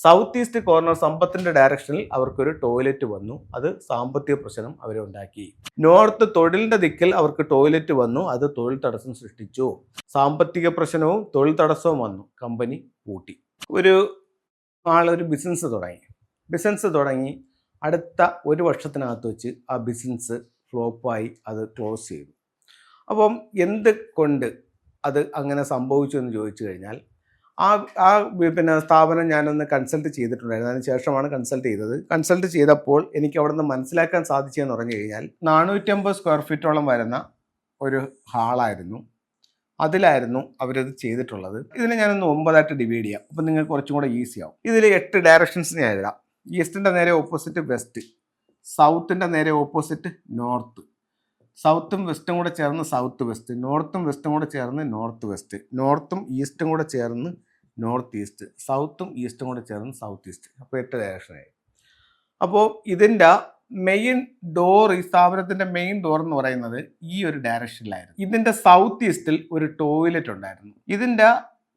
South east corner സമ്പത്തിന്റെ ഡയറക്ഷനിൽ അവർക്കൊരു ടോയ്ലറ്റ് വന്നു. അത് സാമ്പത്തിക പ്രശ്നം അവരെ ഉണ്ടാക്കി. നോർത്ത് തൊഴിലിന്റെ ദിക്കിൽ അവർക്ക് ടോയ്ലറ്റ് വന്നു. അത് തൊഴിൽ തടസ്സം സൃഷ്ടിച്ചു. സാമ്പത്തിക പ്രശ്നവും തൊഴിൽ തടസ്സവും വന്നു. കമ്പനി പൂട്ടി. ഒരു ബിസിനസ് തുടങ്ങി അടുത്ത ഒരു വർഷത്തിനകത്ത് വെച്ച് ആ ബിസിനസ് ഫ്ലോപ്പായി, അത് ക്ലോസ് ചെയ്തു. അപ്പം എന്ത് കൊണ്ട് അത് അങ്ങനെ സംഭവിച്ചു എന്ന് ചോദിച്ചു കഴിഞ്ഞാൽ സ്ഥാപനം ഞാനൊന്ന് കൺസൾട്ട് ചെയ്തിട്ടുണ്ടായിരുന്നു. അതിന് ശേഷമാണ് കൺസൾട്ട് ചെയ്തപ്പോൾ എനിക്ക് അവിടെ നിന്ന് മനസ്സിലാക്കാൻ സാധിച്ചതെന്ന് പറഞ്ഞു കഴിഞ്ഞാൽ 450 സ്ക്വയർ ഫീറ്റോളം വരുന്ന ഒരു ഹാളായിരുന്നു. അതിലായിരുന്നു അവരത് ചെയ്തിട്ടുള്ളത്. ഇതിനെ ഞാനൊന്ന് 9ആയിട്ട് ഡിവൈഡ് ചെയ്യാം. അപ്പം നിങ്ങൾക്ക് കുറച്ചും കൂടെ ഈസി ആവും. ഇതിൽ 8 ഡയറക്ഷൻസ് ഞാൻ എഴുതാം. ഈസ്റ്റിൻ്റെ നേരെ ഓപ്പോസിറ്റ് വെസ്റ്റ്, സൗത്തിൻ്റെ നേരെ ഓപ്പോസിറ്റ് നോർത്ത്, സൗത്തും വെസ്റ്റും കൂടെ ചേർന്ന് സൗത്ത് വെസ്റ്റ്, നോർത്തും വെസ്റ്റും കൂടെ ചേർന്ന് നോർത്ത് വെസ്റ്റ്, നോർത്തും ഈസ്റ്റും കൂടെ ചേർന്ന് നോർത്ത് ഈസ്റ്റ്, സൗത്തും ഈസ്റ്റും കൂടെ ചേർന്ന് സൗത്ത് ഈസ്റ്റ്. അപ്പോൾ 8 ഡയറക്ഷനായി. അപ്പോൾ ഇതിൻ്റെ മെയിൻ ഡോർ, ഈ സ്ഥാപനത്തിൻ്റെ മെയിൻ ഡോർ എന്ന് പറയുന്നത് ഈ ഒരു ഡയറക്ഷനിലായിരുന്നു. ഇതിൻ്റെ സൗത്ത് ഈസ്റ്റിൽ ഒരു ടോയ്ലറ്റ് ഉണ്ടായിരുന്നു. ഇതിൻ്റെ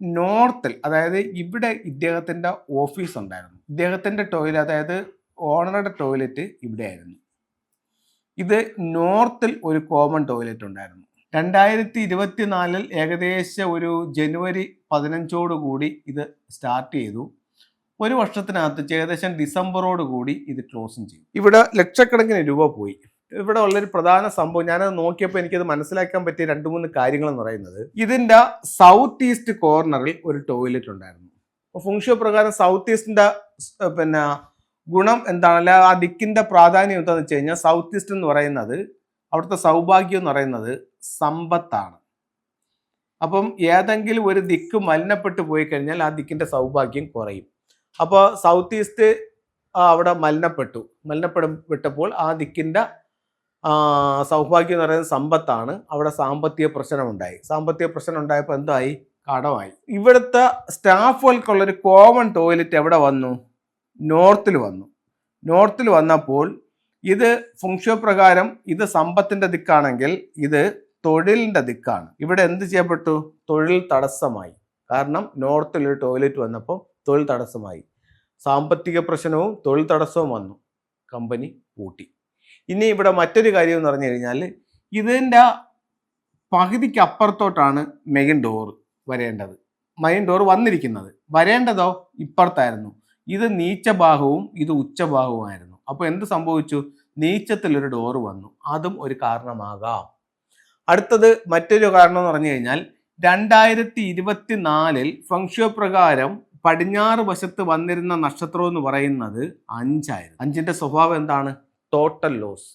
നോർത്തിൽ, അതായത് ഇവിടെ ഇദ്ദേഹത്തിൻ്റെ ഓഫീസ് ഉണ്ടായിരുന്നു. ഇദ്ദേഹത്തിൻ്റെ ടോയ്ലറ്റ്, അതായത് ഓണറുടെ ടോയ്ലറ്റ് ഇവിടെ ആയിരുന്നു. ഇത് നോർത്തിൽ ഒരു കോമൺ ടോയ്ലറ്റ് ഉണ്ടായിരുന്നു. 2024 ഏകദേശം ഒരു ജനുവരി 15 കൂടി ഇത് സ്റ്റാർട്ട് ചെയ്തു. ഒരു വർഷത്തിനകത്ത് ഏകദേശം ഡിസംബറോട് കൂടി ഇത് ക്ലോസും ചെയ്തു. ഇവിടെ ലക്ഷക്കണക്കിന് രൂപ പോയി. ഇവിടെ ഉള്ളൊരു പ്രധാന സംഭവം, ഞാനത് നോക്കിയപ്പോൾ എനിക്കത് മനസ്സിലാക്കാൻ പറ്റിയ 2-3 കാര്യങ്ങൾ എന്ന് പറയുന്നത്, ഇതിൻ്റെ സൗത്ത് ഈസ്റ്റ് കോർണറിൽ ഒരു ടോയ്ലറ്റ് ഉണ്ടായിരുന്നു. അപ്പോൾ ഫംഗ്ഷൻ പ്രകാരം സൗത്ത് ഈസ്റ്റിൻ്റെ ഗുണം എന്താണല്ല, ആ ദിക്കിൻ്റെ പ്രാധാന്യം എന്താണെന്ന് വെച്ച് കഴിഞ്ഞാൽ, സൗത്ത് ഈസ്റ്റ് എന്ന് പറയുന്നത്, അവിടുത്തെ സൗഭാഗ്യം എന്ന് പറയുന്നത് സമ്പത്താണ്. അപ്പം ഏതെങ്കിലും ഒരു ദിക്ക് മലിനപ്പെട്ടു പോയി കഴിഞ്ഞാൽ ആ ദിക്കിൻ്റെ സൗഭാഗ്യം കുറയും. അപ്പോൾ സൗത്ത് ഈസ്റ്റ് അവിടെ മലിനപ്പെട്ടപ്പോൾ ആ ദിക്കിൻ്റെ സൗഭാഗ്യം എന്ന് പറയുന്നത് സമ്പത്താണ്. അവിടെ സാമ്പത്തിക പ്രശ്നം ഉണ്ടായപ്പോൾ എന്തായി? കടമായി. ഇവിടുത്തെ സ്റ്റാഫുകൾക്കുള്ളൊരു കോമൺ ടോയ്ലറ്റ് എവിടെ വന്നു? നോർത്തിൽ വന്നപ്പോൾ ഇത് ഫംഗ്ഷൻ പ്രകാരം ഇത് സമ്പത്തിൻ്റെ ദിക്കാണെങ്കിൽ ഇത് തൊഴിലിൻ്റെ ദിക്കാണ്. ഇവിടെ എന്ത് ചെയ്യപ്പെട്ടു? തൊഴിൽ തടസ്സമായി. കാരണം നോർത്തിൽ ഒരു ടോയ്ലറ്റ് വന്നപ്പോൾ തൊഴിൽ തടസ്സമായി. സാമ്പത്തിക പ്രശ്നവും തൊഴിൽ തടസ്സവും വന്നു. കമ്പനി പൂട്ടി. ഇനി ഇവിടെ മറ്റൊരു കാര്യം എന്ന് പറഞ്ഞു കഴിഞ്ഞാൽ, ഇതിൻ്റെ പകുതിക്ക് അപ്പുറത്തോട്ടാണ് മെയിൻ ഡോർ വരേണ്ടത്. മെയിൻ ഡോർ വരേണ്ടതോ ഇപ്പുറത്തായിരുന്നു. ഇത് നീച്ചഭാഗവും ഇത് ഉച്ചഭാഗവുമായിരുന്നു. അപ്പോൾ എന്ത് സംഭവിച്ചു? നീച്ചത്തിലൊരു ഡോറ് വന്നു. അതും ഒരു കാരണമാകാം. അടുത്തത് മറ്റൊരു കാരണം എന്ന് പറഞ്ഞു കഴിഞ്ഞാൽ, 2024 ഫംഗ്ഷൻ പ്രകാരം പടിഞ്ഞാറ് വശത്ത് വന്നിരുന്ന നക്ഷത്രം എന്ന് പറയുന്നത് 5 ആയിരുന്നു. 5ന്റെ സ്വഭാവം എന്താണ്? Total loss.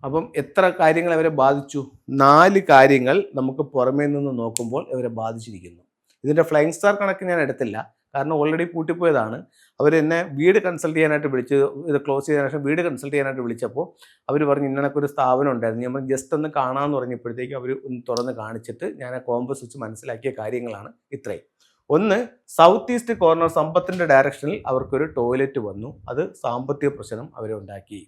അപ്പം എത്ര കാര്യങ്ങൾ അവരെ ബാധിച്ചു? 4 കാര്യങ്ങൾ നമുക്ക് പുറമേ നിന്ന് നോക്കുമ്പോൾ ഇവരെ ബാധിച്ചിരിക്കുന്നു. ഇതിൻ്റെ ഫ്ലൈങ് സ്റ്റാർ കണക്ക് ഞാൻ എടുത്തില്ല, കാരണം ഓൾറെഡി പൂട്ടിപ്പോയതാണ്. അവർ എന്നെ വീട് കൺസൾട്ട് ചെയ്യാനായിട്ട് വിളിച്ച്, ഇത് ക്ലോസ് ചെയ്തതിനു ശേഷം വീട് കൺസൾട്ട് ചെയ്യാനായിട്ട് വിളിച്ചപ്പോൾ അവർ പറഞ്ഞു ഇന്നണക്കൊരു സ്ഥാപനം ഉണ്ടായിരുന്നു. നമ്മൾ ജസ്റ്റ് ഒന്ന് കാണാമെന്ന് പറഞ്ഞപ്പോഴത്തേക്ക് അവർ ഒന്ന് തുറന്ന് കാണിച്ചിട്ട് ഞാൻ ആ കോമ്പസ് വെച്ച് മനസ്സിലാക്കിയ കാര്യങ്ങളാണ് ഇത്രയും. ഒന്ന്, സൗത്ത് ഈസ്റ്റ് കോർണർ സമ്പത്തിൻ്റെ ഡയറക്ഷനിൽ അവർക്കൊരു ടോയ്ലറ്റ് വന്നു. അത് സാമ്പത്തിക പ്രശ്നം അവരെ ഉണ്ടാക്കി.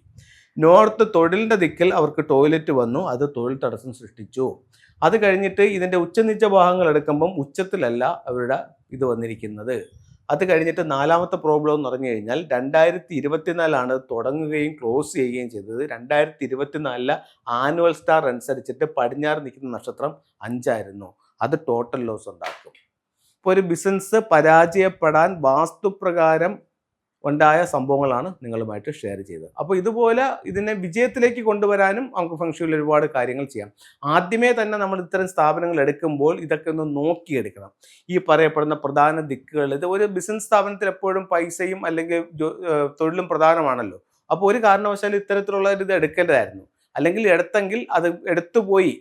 നോർത്ത് തൊഴിലിൻ്റെ ദിക്കിൽ അവർക്ക് ടോയ്ലറ്റ് വന്നു. അത് തൊഴിൽ തടസ്സം സൃഷ്ടിച്ചു. അത് കഴിഞ്ഞിട്ട് ഇതിൻ്റെ ഉച്ചനീച്ച ഭാഗങ്ങൾ എടുക്കുമ്പം ഉച്ചത്തിലല്ല അവരുടെ ഇത് വന്നിരിക്കുന്നത്. അത് കഴിഞ്ഞിട്ട് 4ാമത്തെ പ്രോബ്ലം എന്ന് പറഞ്ഞു കഴിഞ്ഞാൽ, 2024 തുടങ്ങുകയും ക്ലോസ് ചെയ്യുകയും ചെയ്തത്. 2024 ആനുവൽ സ്റ്റാർ അനുസരിച്ചിട്ട് പടിഞ്ഞാറ് നിൽക്കുന്ന നക്ഷത്രം 5 ആയിരുന്നു. അത് ടോട്ടൽ ലോസ് ഉണ്ടാക്കും. ഇപ്പോൾ ഒരു ബിസിനസ് പരാജയപ്പെടാൻ വാസ്തുപ്രകാരം ഉണ്ടായ സംഭവങ്ങളാണ് നിങ്ങളുമായിട്ട് ഷെയർ ചെയ്തത്. അപ്പോൾ ഇതുപോലെ ഇതിനെ വിജയത്തിലേക്ക് കൊണ്ടുവരാനും നമുക്ക് ഫംഗ്ഷനിൽ ഒരുപാട് കാര്യങ്ങൾ ചെയ്യാം. ആദ്യമേ തന്നെ നമ്മൾ ഇത്തരം സ്ഥാപനങ്ങൾ എടുക്കുമ്പോൾ ഇതൊക്കെ ഒന്ന് നോക്കിയെടുക്കണം. ഈ പറയപ്പെടുന്ന പ്രധാന ദിക്കുകൾ, ഇത് ഒരു ബിസിനസ് സ്ഥാപനത്തിൽ എപ്പോഴും പൈസയും അല്ലെങ്കിൽ തൊഴിലും പ്രധാനമാണല്ലോ. അപ്പോൾ ഒരു കാരണവശാലും ഇത്തരത്തിലുള്ള ഇത് എടുക്കേണ്ടതായിരുന്നു. അല്ലെങ്കിൽ എടുത്തെങ്കിൽ അത് എടുത്തുപോയി,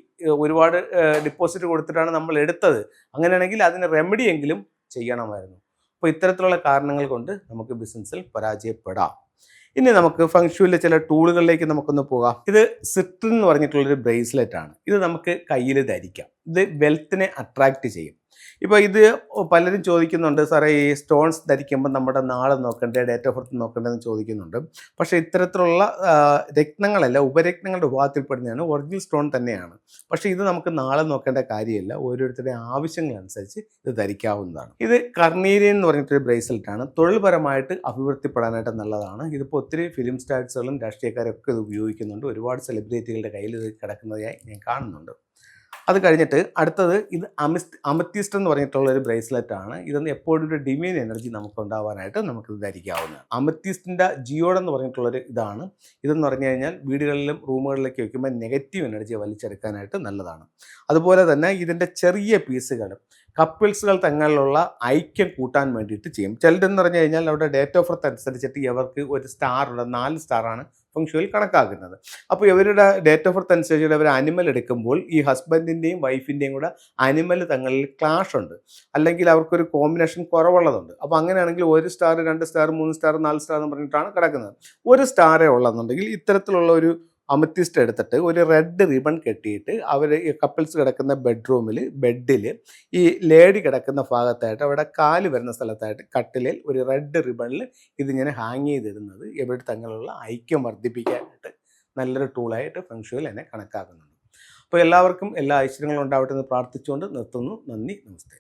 ഒരുപാട് ഡിപ്പോസിറ്റ് കൊടുത്തിട്ടാണ് നമ്മൾ എടുത്തത്. അങ്ങനെയാണെങ്കിൽ അതിന് റെമഡിയെങ്കിലും ചെയ്യണമായിരുന്നു. അപ്പോൾ ഇത്തരത്തിലുള്ള കാരണങ്ങൾ കൊണ്ട് നമുക്ക് ബിസിനസ്സിൽ പരാജയപ്പെടാം. ഇനി നമുക്ക് ഫംഗ്ഷനിലെ ചില ടൂളുകളിലേക്ക് നമുക്കൊന്ന് പോകാം. ഇത് സിട്രിൻ എന്ന് പറഞ്ഞിട്ടുള്ളൊരു ബ്രേസ്ലെറ്റ് ആണ്. ഇത് നമുക്ക് കയ്യിൽ ധരിക്കാം. ഇത് വെൽത്തിനെ അട്രാക്റ്റ് ചെയ്യും. ഇപ്പോൾ ഇത് പലരും ചോദിക്കുന്നുണ്ട്, സാറേ ഈ സ്റ്റോൺസ് ധരിക്കുമ്പോൾ നമ്മുടെ നാളെ നോക്കണ്ടേ, ഡേറ്റ് ഓഫ് ബർത്ത് നോക്കണ്ടേന്ന് ചോദിക്കുന്നുണ്ട്. പക്ഷേ ഇത്തരത്തിലുള്ള രത്നങ്ങളല്ല, ഉപരത്നങ്ങളുടെ വിഭാഗത്തിൽപ്പെടുന്നതാണ്, ഒറിജിനൽ സ്റ്റോൺ തന്നെയാണ്. പക്ഷേ ഇത് നമുക്ക് നാളെ നോക്കേണ്ട കാര്യമില്ല, ഓരോരുത്തരുടെ ആവശ്യങ്ങളനുസരിച്ച് ഇത് ധരിക്കാവുന്നതാണ്. ഇത് കർണീരിയൻ എന്ന് പറഞ്ഞിട്ടൊരു ബ്രേസ്ലെറ്റാണ്. തൊഴിൽപരമായിട്ട് അഭിവൃദ്ധിപ്പെടാനായിട്ട് നല്ലതാണ്. ഇതിപ്പോൾ ഒത്തിരി ഫിലിം സ്റ്റാർസുകളും രാഷ്ട്രീയക്കാരൊക്കെ ഇത് ഉപയോഗിക്കുന്നുണ്ട്. ഒരുപാട് സെലിബ്രിറ്റികളുടെ കയ്യിൽ ഇത് കിടക്കുന്നതായി ഞാൻ കാണുന്നുണ്ട്. അത് കഴിഞ്ഞിട്ട് അടുത്തത് ഇത് അമത്തിസ്റ്റ് എന്ന് പറഞ്ഞിട്ടുള്ള ഒരു ബ്രേസ്ലെറ്റ് ആണ്. ഇതൊന്ന് എപ്പോഴും ഒരു ഡിവൈൻ എനർജി നമുക്ക് ഉണ്ടാവാനായിട്ട് നമുക്കിത് ധരിക്കാവുന്നതാണ്. അമത്തിസ്റ്റിൻ്റെ ജിയോഡ് എന്ന് പറഞ്ഞിട്ടുള്ളൊരു ഇതാണ്. ഇതെന്ന് പറഞ്ഞു കഴിഞ്ഞാൽ വീടുകളിലും റൂമുകളിലൊക്കെ വയ്ക്കുമ്പോൾ നെഗറ്റീവ് എനർജി വലിച്ചെടുക്കാനായിട്ട് നല്ലതാണ്. അതുപോലെ തന്നെ ഇതിൻ്റെ ചെറിയ പീസുകൾ കപ്പിൾസുകൾ തങ്ങളിലുള്ള ഐക്യം കൂട്ടാൻ വേണ്ടിയിട്ട് ചെയ്യും. ചിലരെന്ന് പറഞ്ഞു കഴിഞ്ഞാൽ അവരുടെ ഡേറ്റ് ഓഫ് ബർത്ത് അനുസരിച്ചിട്ട് ഇവർക്ക് ഒരു സ്റ്റാറുണ്ട്, 4 സ്റ്റാറാണ് ഫംഗ്ഷനിൽ കണക്കാക്കുന്നത്. അപ്പോൾ ഇവരുടെ ഡേറ്റ് ഓഫ് ബർത്ത് അനുസരിച്ച് അവർ അനിമൽ എടുക്കുമ്പോൾ ഈ ഹസ്ബൻഡിൻ്റെയും വൈഫിൻ്റെയും കൂടെ അനിമൽ തങ്ങളിൽ ക്ലാഷ് ഉണ്ട്, അല്ലെങ്കിൽ അവർക്കൊരു കോമ്പിനേഷൻ കുറവുള്ളതുണ്ട്. അപ്പോൾ അങ്ങനെയാണെങ്കിൽ 1 സ്റ്റാർ, 2 സ്റ്റാർ, 3 സ്റ്റാർ, 4 സ്റ്റാർ എന്ന് പറഞ്ഞിട്ടാണ് കിടക്കുന്നത്. 1 സ്റ്റാറേ ഉള്ളതെന്നുണ്ടെങ്കിൽ ഇത്തരത്തിലുള്ള ഒരു അമത്തിസ്റ്റ് എടുത്തിട്ട് ഒരു റെഡ് റിബൺ കെട്ടിയിട്ട് അവർ ഈ കപ്പിൾസ് കിടക്കുന്ന ബെഡിൽ ഈ ലേഡി കിടക്കുന്ന ഭാഗത്തായിട്ട് അവിടെ കാല് വരുന്ന സ്ഥലത്തായിട്ട് കട്ടിലിൽ ഒരു റെഡ് റിബണിൽ ഇതിങ്ങനെ ഹാങ് ചെയ്തിടുന്നത് ഇവർ തങ്ങളുള്ള ഐക്യം വർദ്ധിപ്പിക്കാനായിട്ട് നല്ലൊരു ടൂളായിട്ട് ഫെങ്ഷുയിൽ എന്നെ കണക്കാക്കുന്നുണ്ട്. അപ്പോൾ എല്ലാവർക്കും എല്ലാ ഐശ്വര്യങ്ങളും ഉണ്ടാവട്ടെ എന്ന് പ്രാർത്ഥിച്ചുകൊണ്ട് നിർത്തുന്നു. നന്ദി, നമസ്തേ.